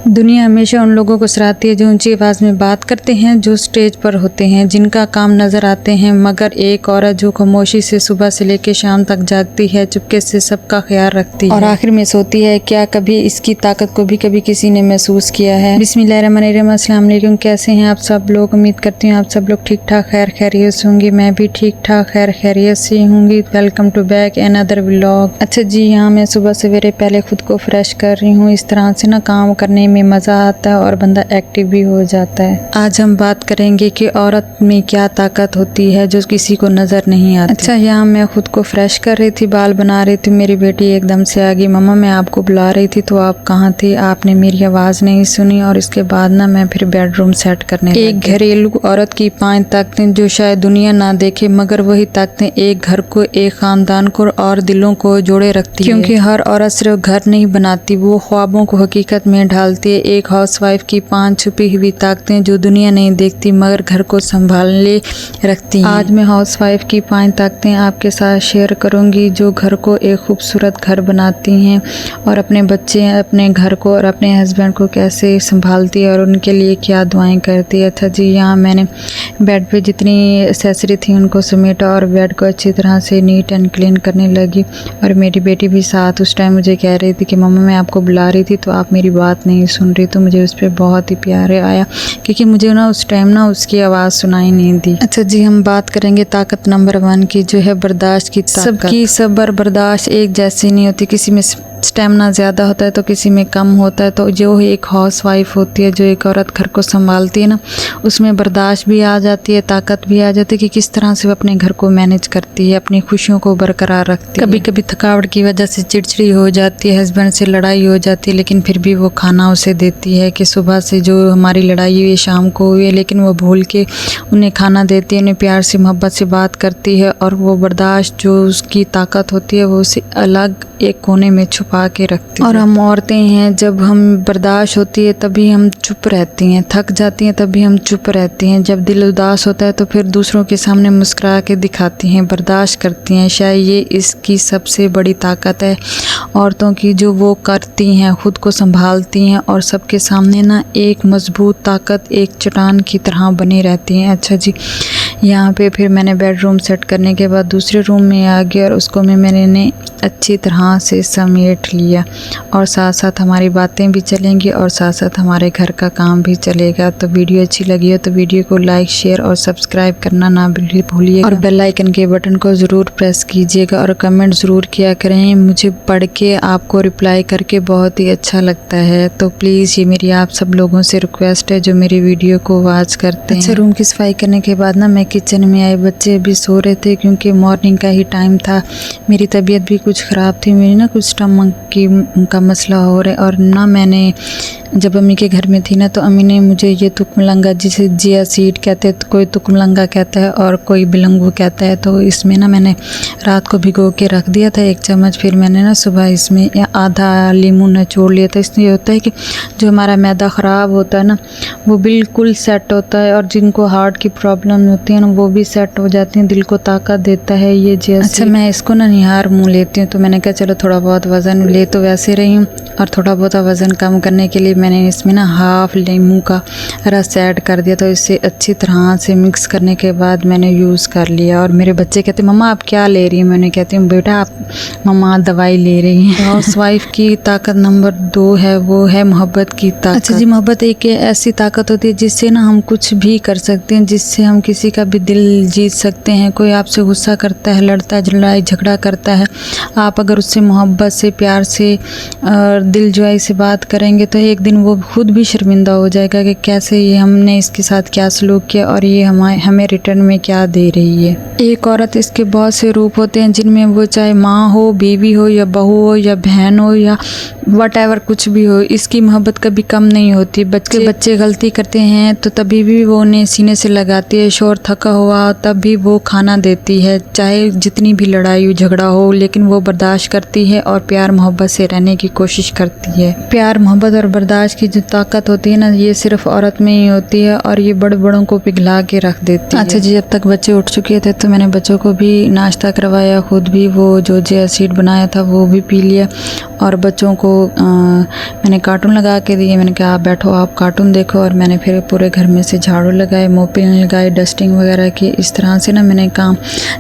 दुनिया हमेशा उन लोगों को सराहती है जो ऊंची आवाज़ में बात करते हैं, जो स्टेज पर होते हैं, जिनका काम नज़र आते हैं। मगर एक औरत जो खामोशी से सुबह से लेकर शाम तक जागती है, चुपके से सबका ख्याल रखती है और आखिर में सोती है। क्या कभी इसकी ताकत को भी कभी किसी ने महसूस किया है? बिस्मिल्लाहिर्रहमानिर्रहीम, अस्सलाम वालेकुम। कैसे हैं आप सब लोग? उम्मीद करती हूँ आप सब लोग ठीक ठाक खैर खैरियत से होंगे। मैं भी ठीक ठाक खैर खैरियत से होंगी। Welcome to back another vlog. अच्छा जी, यहाँ मैं सुबह सवेरे पहले खुद को फ्रेश कर रही हूँ। इस तरह से ना काम करने में मज़ा आता है और बंदा एक्टिव भी हो जाता है। आज हम बात करेंगे कि औरत में क्या ताकत होती है जो किसी को नज़र नहीं आती। अच्छा, यहाँ मैं खुद को फ्रेश कर रही थी, बाल बना रही थी। मेरी बेटी एकदम से आ गई, मम्मा मैं आपको बुला रही थी तो आप कहाँ थे? आपने मेरी आवाज़ नहीं सुनी। और इसके बाद ना मैं फिर बेडरूम सेट करने लगी। एक घरेलू औरत की 5 ताकतें जो शायद दुनिया ना देखे, मगर वही ताकतें एक घर को, एक खानदान को और दिलों को जोड़े रखती है। क्योंकि हर औरत सिर्फ घर नहीं बनाती, वो ख्वाबों को हकीकत में ढालती है। एक हाउसवाइफ की 5 छुपी हुई ताकतें जो दुनिया नहीं देखती मगर घर को संभाले रखती हैं। आज मैं हाउसवाइफ की 5 ताकतें आपके साथ शेयर करूंगी जो घर को एक खूबसूरत घर बनाती हैं और अपने बच्चे, अपने घर को और अपने हस्बैंड को कैसे संभालती है और उनके लिए क्या दुआएं करती है। अच्छा जी, यहाँ मैंने बेड पे जितनी एक्सेसरी थी उनको समेटा और बेड को अच्छी तरह से नीट एंड क्लीन करने लगी। और मेरी बेटी भी साथ उस टाइम मुझे कह रही थी कि मम्मा मैं आपको बुला रही थी तो आप मेरी बात नहीं सुन रही। तो मुझे उस पर बहुत ही प्यार आया क्योंकि मुझे ना उस टाइम ना उसकी आवाज़ सुनाई नहीं दी। अच्छा जी, हम बात करेंगे ताकत नंबर 1 की, जो है बर्दाश्त की ताकत। सबकी सब्र बर्दाश्त एक जैसी नहीं होती, किसी में स्टेमिना ज़्यादा होता है तो किसी में कम होता है। तो जो एक हाउस वाइफ होती है, जो एक औरत घर को संभालती है ना, उसमें बर्दाश्त भी आ जाती है, ताकत भी आ जाती है कि किस तरह से वो अपने घर को मैनेज करती है, अपनी खुशियों को बरकरार रखती है। कभी कभी थकावट की वजह से चिड़चिड़ी हो जाती है, हस्बैंड से लड़ाई हो जाती है, लेकिन फिर भी वो खाना उसे देती है कि सुबह से जो हमारी लड़ाई हुई शाम को हुई है, लेकिन वो भूल के उन्हें खाना देती है, उन्हें प्यार से मोहब्बत से बात करती है। और वो बर्दाश्त जो उसकी ताकत होती है वो उसे अलग एक कोने में छुपा के रखती है। और हम औरतें हैं, जब हम बर्दाश्त होती है तभी हम चुप रहती हैं, थक जाती हैं तभी हम चुप रहती हैं, जब दिल उदास होता है तो फिर दूसरों के सामने मुस्कुरा के दिखाती हैं, बर्दाश्त करती हैं। शायद ये इसकी सबसे बड़ी ताकत है औरतों की, जो वो करती हैं, खुद को संभालती हैं और सबके सामने ना एक मजबूत ताकत, एक चट्टान की तरह बनी रहती हैं। अच्छा जी, यहाँ पे फिर मैंने बेडरूम सेट करने के बाद दूसरे रूम में आ गया और उसको मैंने अच्छी तरह से समेट लिया और साथ साथ हमारी बातें भी चलेंगी और साथ साथ हमारे घर का काम भी चलेगा। तो वीडियो अच्छी लगी हो तो वीडियो को लाइक, शेयर और सब्सक्राइब करना ना भूलिएगा और बेल आइकन के बटन को ज़रूर प्रेस कीजिएगा और कमेंट ज़रूर किया करें। मुझे पढ़ के आपको रिप्लाई करके बहुत ही अच्छा लगता है। तो प्लीज़ ये मेरी आप सब लोगों से रिक्वेस्ट है जो मेरी वीडियो को वॉच करते हैं। अच्छा, रूम की सफाई करने के बाद ना मैं किचन में आई। बच्चे अभी सो रहे थे क्योंकि मॉर्निंग का ही टाइम था। मेरी तबीयत भी कुछ ख़राब थी, मेरी ना कुछ स्टमक का मसला हो रहा है। और ना मैंने जब अम्मी के घर में थी ना तो अम्मी ने मुझे ये तुकमलंगा, जिसे जिया सीड कहते हैं, तो कोई तुकमलंगा कहता है और कोई बिलंगू कहता है, तो इसमें ना मैंने रात को भिगो के रख दिया था 1 चम्मच। फिर मैंने ना सुबह इसमें आधा लीमू निचोड़ लिया था। इसलिए होता है कि जो हमारा मैदा ख़राब होता है ना वो बिल्कुल सेट होता है और जिनको हार्ट की प्रॉब्लम होती है ना वो भी सेट हो जाती हैं, दिल को ताकत देता है ये जिया। अच्छा, मैं इसको ना निहार मुँह लेती हूँ तो मैंने कहा चलो थोड़ा बहुत वज़न ले तो वैसे रही हूँ और थोड़ा बहुत वज़न कम करने के लिए मैंने इसमें ना हाफ लीमू का रस ऐड कर दिया। तो इसे अच्छी तरह से मिक्स करने के बाद मैंने यूज़ कर लिया। और मेरे बच्चे कहते मम्मा आप क्या ले रही हैं? मैंने कहती हूँ बेटा आप मम्मा दवाई ले रही हैं। हाउस वाइफ की ताकत नंबर 2 है, वो है मोहब्बत की ताकत। अच्छा जी, मोहब्बत एक ऐसी ताकत होती है जिससे ना हम कुछ भी कर सकते हैं, जिससे हम किसी का भी दिल जीत सकते हैं। कोई आपसे गुस्सा करता है, लड़ता है, लड़ाई झगड़ा करता है, आप अगर उससे मोहब्बत से, प्यार से और दिलजुआई से बात करेंगे तो एक दिन वो खुद भी शर्मिंदा हो जाएगा कि कैसे ये हमने इसके साथ क्या सलूक किया और ये हमें रिटर्न में क्या दे रही है। एक औरत, इसके बहुत से रूप होते हैं जिनमें वो चाहे माँ हो, बीवी हो या बहू हो या बहन हो या वटएवर कुछ भी हो, इसकी मोहब्बत कभी कम नहीं होती। बच्चे गलती करते हैं तो तभी भी वो उन्हें सीने से लगाती है, शोर थका हुआ तब भी वो खाना देती है, चाहे जितनी भी लड़ाई हो झगड़ा हो, लेकिन वो बर्दाश्त करती है और प्यार मोहब्बत से रहने की कोशिश करती है। प्यार मोहब्बत और बर्दाश्त की जो ताकत होती है ना ये सिर्फ औरत में ही होती है और ये बड़े बड़ों को पिघला के रख देती है। अच्छा जी, जब तक बच्चे उठ चुके थे तो मैंने बच्चों को भी नाश्ता करवाया, खुद भी वो जो जिया सीड बनाया था वो भी पी लिया और बच्चों को मैंने कार्टून लगा के दिए। मैंने कहा आप बैठो, आप कार्टून देखो, और मैंने फिर पूरे घर में से झाड़ू लगाए, मोपिंग लगाई, डस्टिंग वगैरह की। इस तरह से ना मैंने काम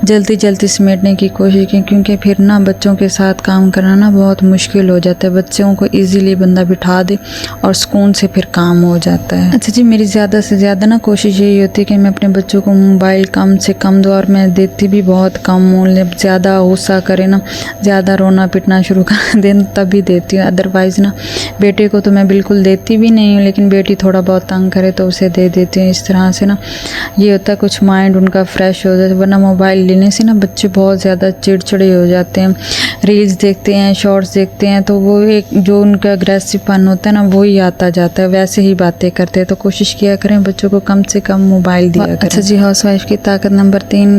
जल्दी जल्दी समेटने की कोशिश की, क्योंकि फिर ना बच्चों के साथ काम करना ना बहुत मुश्किल हो जाता है। बच्चों को ईजीली बंदा बिठा दे और सुकून से फिर काम हो जाता है। अच्छा जी, मेरी ज़्यादा से ज़्यादा ना कोशिश यही होती है कि मैं अपने बच्चों को मोबाइल कम से कम दूँ, और मैं देती भी बहुत कम हूँ। ज़्यादा गुस्सा करे ना, ज़्यादा रोना पिटना शुरू कर दें तभी देती हूँ, अदरवाइज़ ना बेटे को तो मैं बिल्कुल देती भी नहीं हूँ, लेकिन बेटी थोड़ा बहुत तंग करे तो उसे दे देती हूँ। इस तरह से ना ये होता है कुछ माइंड उनका फ्रेश हो जाता है, वरना मोबाइल लेने से ना बच्चे बहुत ज़्यादा चिड़चिड़े हो जाते हैं। रील्स देखते हैं, शॉर्ट्स देखते हैं, तो वो एक जो उनका अग्रेसिवपन होता है ना वही आता जाता है, वैसे ही बातें करते हैं। तो कोशिश किया करें बच्चों को कम से कम मोबाइल दिया करें। अच्छा जी, हाउसवाइफ की ताकत नंबर 3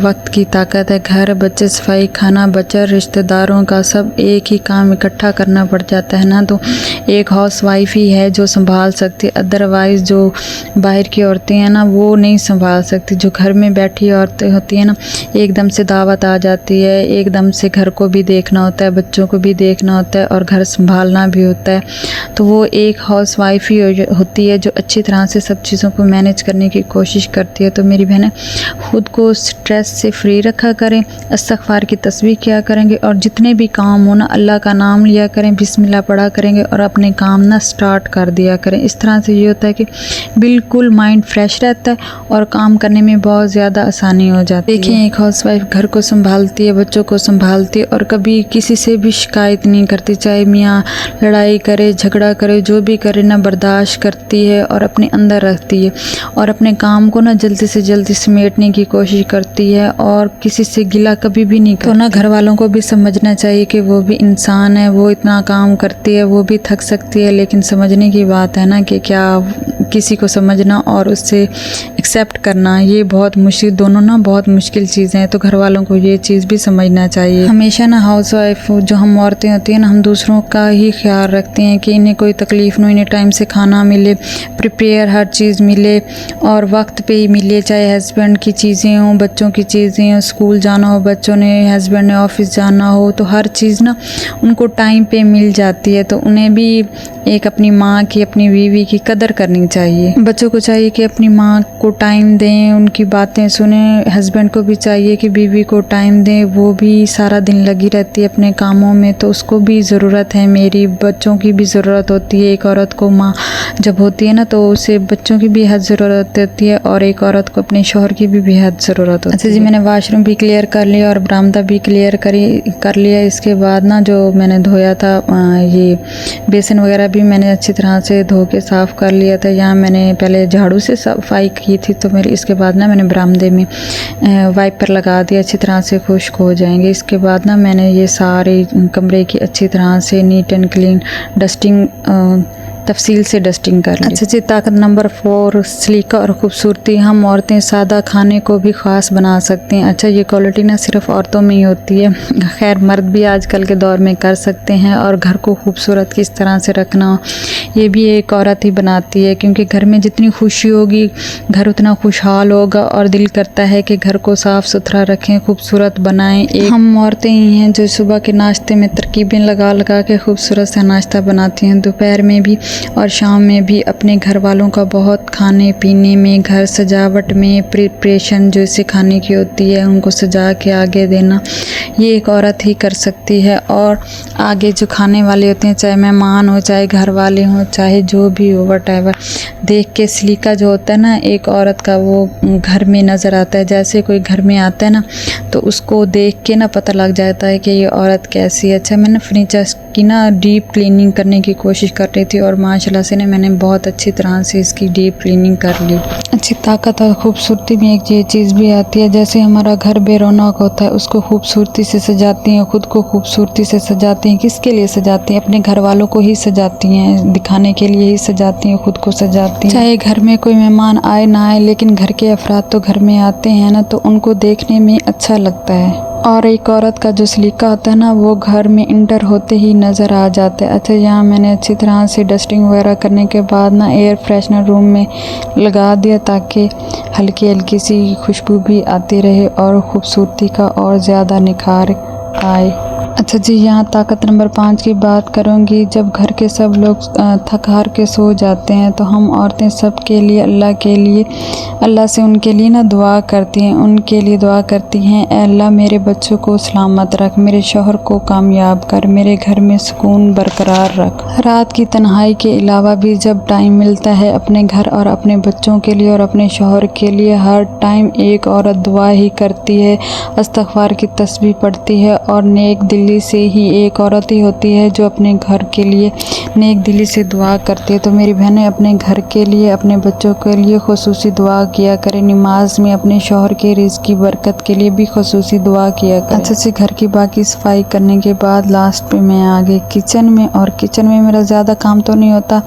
वक्त की ताकत है। घर, बच्चे, सफाई, खाना, बच्चा, रिश्तेदारों का सब एक ही काम इकट्ठा करना पड़ जाता है ना, तो एक हाउसवाइफ ही है जो संभाल सकती है। अदरवाइज़ जो बाहर की औरतें हैं ना वो नहीं संभाल सकती। जो घर में बैठी औरतें होती हैं ना, एकदम से दावत आ जाती है, एकदम से घर को भी देखना होता है, बच्चों को भी देखना होता है और घर संभालना भी होता है। तो वो एक हाउसवाइफ ही होती है जो अच्छी तरह से सब चीज़ों को मैनेज करने की कोशिश करती है। तो मेरी बहनें खुद को स्ट्रेस से फ्री रखा करें, इस्तिग़फ़ार की तस्बीह किया करेंगे, और जितने भी काम हो ना अल्लाह का नाम लिया करें, बिस्मिल्लाह पढ़ा करेंगे और अपने काम ना स्टार्ट कर दिया करें। इस तरह से ये होता है कि बिल्कुल माइंड फ्रेश रहता है और काम करने में बहुत ज़्यादा आसानी हो जाती है। देखिए, एक हाउसवाइफ घर को संभालती है, बच्चों को संभालती है और कभी किसी से भी शिकायत नहीं करती, चाहे मियाँ लड़ाई करे, झगड़ा करे, जो भी करे ना बर्दाश्त करती है और अपने अंदर रखती है, और अपने काम को ना जल्दी से जल्दी समेटने की कोशिश करती है और किसी से गिला कभी भी नहीं करती। तो ना घर वालों को भी समझना चाहिए कि वो भी इंसान है, वो इतना काम करती है, वो भी थक सकती है, लेकिन समझने की बात है ना कि क्या किसी को समझना और उससे एक्सेप्ट करना ये बहुत मुश्किल, दोनों ना बहुत मुश्किल चीज़ें हैं। तो घर वालों को ये चीज़ भी समझना चाहिए। हमेशा ना हाउसवाइफ जो हम औरतें होती हैं ना, हम दूसरों का ही ख्याल रखते हैं कि इन्हें कोई तकलीफ़ नहीं, इन्हें टाइम से खाना मिले, प्रिपेयर हर चीज़ मिले और वक्त पे ही मिले, चाहे हस्बैंड की चीज़ें हों, बच्चों की चीज़ें हों, स्कूल जाना हो बच्चों ने, हस्बैंड ने ऑफिस जाना हो, तो हर चीज़ ना उनको टाइम पे मिल जाती है। तो उन्हें भी एक अपनी माँ की, अपनी बीवी की कदर करनी चाहिए। बच्चों को चाहिए कि अपनी माँ को टाइम दें, उनकी बातें सुने। हस्बैंड को भी चाहिए कि बीवी को टाइम दें, वो भी सारा दिन लगी रहती है अपने कामों में, तो उसको भी ज़रूरत है, मेरी बच्चों की भी ज़रूरत होती है। एक औरत को माँ जब होती है ना तो उसे बच्चों की भी बेहद ज़रूरत होती है और एक औरत को अपने शौहर की भी बेहद ज़रूरत होती है। अच्छा जी, मैंने वाशरूम भी क्लियर कर लिया और बरामदा भी क्लियर कर लिया। इसके बाद ना जो मैंने धोया था ये बेसन वगैरह भी मैंने अच्छी तरह से धो के साफ़ कर लिया था। यहाँ मैंने पहले झाड़ू से सफाई की थी, तो मेरे इसके बाद ना मैंने बरामदे में वाइपर लगा दिया, अच्छी तरह से खुश्क हो जाएंगे। इसके बाद ना मैंने ये सारे कमरे की अच्छी तरह से नीट एंड क्लीन डस्टिंग तफसील से डस्टिंग कर ली। अच्छा जी, ताकत नंबर 4 सलीका और ख़ूबसूरती। हम औरतें सादा खाने को भी ख़ास बना सकते हैं। अच्छा, ये क्वालिटी ना सिर्फ औरतों में ही होती है, खैर मर्द भी आजकल के दौर में कर सकते हैं। और घर को खूबसूरत किस तरह से रखना ये भी एक औरत ही बनाती है, क्योंकि घर में जितनी खुशी होगी घर उतना खुशहाल होगा और दिल करता है कि घर को साफ़ सुथरा रखें, खूबसूरत बनाएं। हम औरतें ही हैं जो सुबह के नाश्ते में तरकीबें लगा लगा के खूबसूरत सा नाश्ता बनाती हैं, दोपहर में भी और शाम में भी अपने घर वालों का बहुत खाने पीने में, घर सजावट में, प्रिपरेशन जो इसे खाने की होती है उनको सजा के आगे देना, ये एक औरत ही कर सकती है। और आगे जो खाने वाले होते हैं, चाहे मेहमान हो, चाहे घर वाले हों, चाहे जो भी हो, वटएवर, देख के सलीका जो होता है ना एक औरत का वो घर में नज़र आता है। जैसे कोई घर में आता है ना तो उसको देख के ना पता लग जाता है कि ये औरत कैसी है। अच्छा, मैंने फर्नीचर की ना डीप क्लीनिंग करने की कोशिश कर रही थी और माशाल्लाह से ना मैंने बहुत अच्छी तरह से इसकी डीप क्लीनिंग कर ली। अच्छी ताकत और खूबसूरती में एक ये चीज़ भी आती है, जैसे हमारा घर बेरौनक होता है उसको खूबसूरती से सजाती हैं, खुद को खूबसूरती से सजाती हैं। किसके लिए सजाती हैं? अपने घर वालों को ही सजाती हैं, दिखाने के लिए ही सजाती हैं, खुद को सजाती हैं। चाहे घर में कोई मेहमान आए ना आए, लेकिन घर के अफराद तो घर में आते हैं ना, तो उनको देखने में अच्छा लगता है। और एक औरत का जो सलीका होता है ना वो घर में इंटर होते ही नज़र आ जाता है। अच्छा, यहाँ मैंने अच्छी तरह से डस्टिंग वगैरह करने के बाद ना एयर फ्रेशनर रूम में लगा दिया ताकि हल्की हल्की सी खुशबू भी आती रहे और ख़ूबसूरती का और ज़्यादा निखार आए। अच्छा जी, यहाँ ताकत नंबर 5 की बात करूँगी। जब घर के सब लोग थक हार के सो जाते हैं तो हम औरतें सब के लिए अल्लाह से उनके लिए ना दुआ करती हैं, उनके लिए दुआ करती हैं, ऐ अल्लाह मेरे बच्चों को सलामत रख, मेरे शौहर को कामयाब कर, मेरे घर में सुकून बरकरार रख। रात की तन्हाई के अलावा भी जब टाइम मिलता है अपने घर और अपने बच्चों के लिए और अपने शौहर के लिए, हर टाइम एक औरत दुआ ही करती है, इस्तग़फ़ार की तस्बीह पढ़ती है और नेक दिली से ही एक औरत ही होती है जो अपने घर के लिए नेक दिली से दुआ करती है। तो मेरी बहनें अपने घर के लिए, अपने बच्चों के लिए खुसूसी दुआ किया करें। नमाज में अपने शौहर के रिज़्क़ की बरकत के लिए भी खुसूसी दुआ किया करें। अच्छे से घर की बाकी सफाई करने के बाद लास्ट पे मैं आ गई किचन में, और किचन में मेरा ज़्यादा काम तो नहीं होता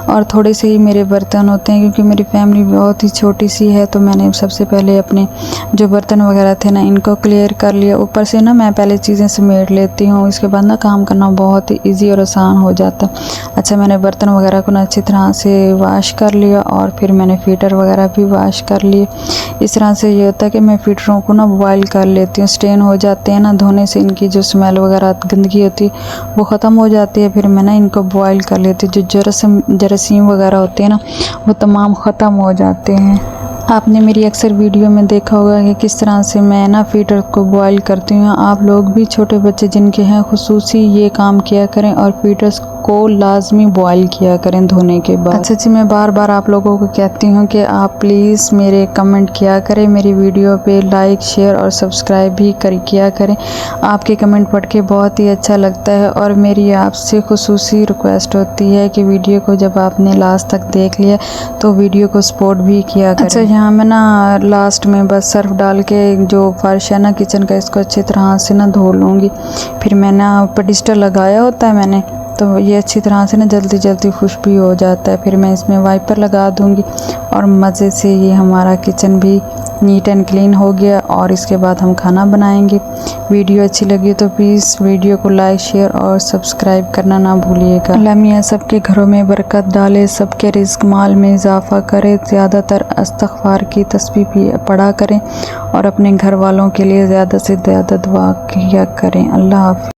और थोड़े से ही मेरे बर्तन होते हैं क्योंकि मेरी फैमिली बहुत ही छोटी सी है। तो मैंने सबसे पहले अपने जो बर्तन वगैरह थे ना इनको क्लियर कर लिया। ऊपर से ना मैं पहले चीज़ें समेट लेती हूँ, इसके बाद ना काम करना बहुत ही ईजी और आसान हो जाता। अच्छा, मैंने बर्तन वगैरह को ना अच्छी तरह से वाश कर लिया और फिर मैंने फ़ीटर वगैरह भी वाश कर लिए। इस तरह से ये होता है कि मैं फ़ीटरों को ना बॉयल कर लेती हूँ, स्टेन हो जाते हैं ना धोने से, इनकी जो स्मेल वगैरह गंदगी होती है वो ख़त्म हो जाती है। फिर मैं ना इनको बॉयल कर लेती हूँ, जो जरासीम वगैरह होते हैं ना वो तमाम ख़त्म हो जाते हैं। आपने मेरी अक्सर वीडियो में देखा होगा कि किस तरह से मैं ना फ़ीटर को बॉयल करती हूँ। आप लोग भी छोटे बच्चे जिनके हैं खुसूसी ये काम किया करें और फ़ीटर्स को लाजमी बॉयल किया करें धोने के बाद। अच्छा जी, मैं बार बार आप लोगों को कहती हूँ कि आप प्लीज़ मेरे कमेंट किया करें, मेरी वीडियो पे लाइक शेयर और सब्सक्राइब भी किया करें। आपके कमेंट पढ़ के बहुत ही अच्छा लगता है और मेरी आपसे खुसूसी रिक्वेस्ट होती है कि वीडियो को जब आपने लास्ट तक देख लिया तो वीडियो को सपोर्ट भी किया करें। अच्छा, यहाँ मैं ना लास्ट में बस सर्फ डाल के जो फर्श है ना किचन का इसको अच्छी तरह से ना धो लूँगी। फिर मैं ना पेडिस्टर लगाया होता है मैंने, तो ये अच्छी तरह से ना जल्दी जल्दी खुशबू हो जाता है। फिर मैं इसमें वाइपर लगा दूँगी और मज़े से ये हमारा किचन भी नीट एंड क्लीन हो गया। और इसके बाद हम खाना बनाएंगे। वीडियो अच्छी लगी तो प्लीज़ वीडियो को लाइक शेयर और सब्सक्राइब करना ना भूलिएगा। अल्लाह मियाँ सबके घरों में बरकत डाले, सबके रिज़्क़ माल में इजाफ़ा करे, ज़्यादातर इस्तग़फ़ार की तस्बीह भी पढ़ा करें और अपने घर वालों के लिए ज़्यादा से ज़्यादा दुआ किया करें। अल्लाह हाफ़िज़।